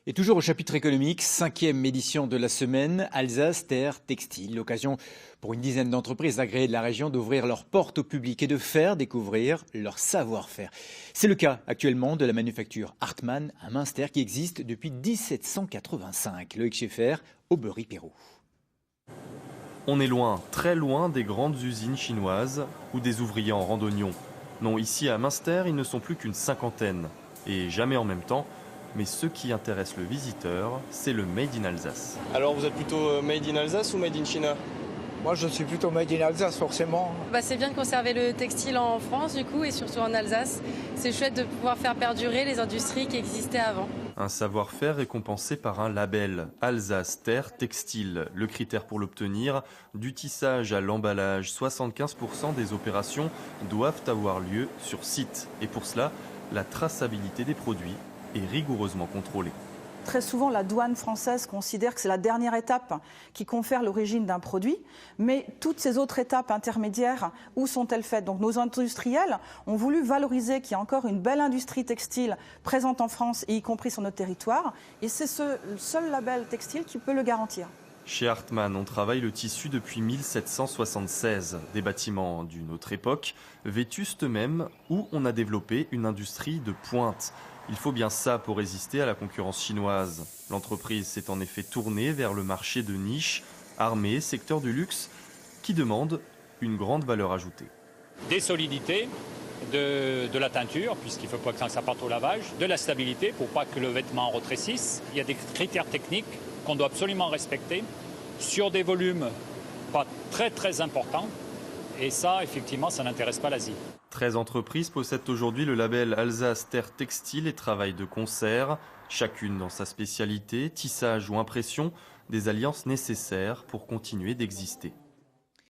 Et toujours au chapitre économique, 5e édition de la semaine, Alsace Terre Textile. L'occasion pour une dizaine d'entreprises agréées de la région d'ouvrir leurs portes au public et de faire découvrir leur savoir-faire. C'est le cas actuellement de la manufacture Hartmann à Münster qui existe depuis 1785. Loïc Schaeffer, Aubery-Pérou. On est loin, très loin des grandes usines chinoises ou des ouvriers en randonnion. Non, ici à Münster, ils ne sont plus qu'une cinquantaine. Et jamais en même temps. Mais ce qui intéresse le visiteur, c'est le Made in Alsace. Alors vous êtes plutôt Made in Alsace ou Made in China? Moi je suis plutôt Made in Alsace forcément. C'est bien de conserver le textile en France du coup et surtout en Alsace. C'est chouette de pouvoir faire perdurer les industries qui existaient avant. Un savoir-faire récompensé par un label, Alsace Terre Textile. Le critère pour l'obtenir, du tissage à l'emballage, 75% des opérations doivent avoir lieu sur site. Et pour cela, la traçabilité des produits est rigoureusement contrôlée. Très souvent, la douane française considère que c'est la dernière étape qui confère l'origine d'un produit, mais toutes ces autres étapes intermédiaires, où sont-elles faites? Donc nos industriels ont voulu valoriser qu'il y a encore une belle industrie textile présente en France, et y compris sur notre territoire, et c'est ce seul label textile qui peut le garantir. Chez Hartmann, on travaille le tissu depuis 1776, des bâtiments d'une autre époque, vétustes même, où on a développé une industrie de pointe. Il faut bien ça pour résister à la concurrence chinoise. L'entreprise s'est en effet tournée vers le marché de niche, armée, secteur du luxe, qui demande une grande valeur ajoutée. Des solidités, de la teinture, puisqu'il ne faut pas que ça parte au lavage, de la stabilité pour pas que le vêtement rétrécisse. Il y a des critères techniques qu'on doit absolument respecter sur des volumes pas très importants. Et ça, effectivement, ça n'intéresse pas l'Asie. 13 entreprises possèdent aujourd'hui le label Alsace Terre Textile et travaillent de concert, chacune dans sa spécialité, tissage ou impression, des alliances nécessaires pour continuer d'exister.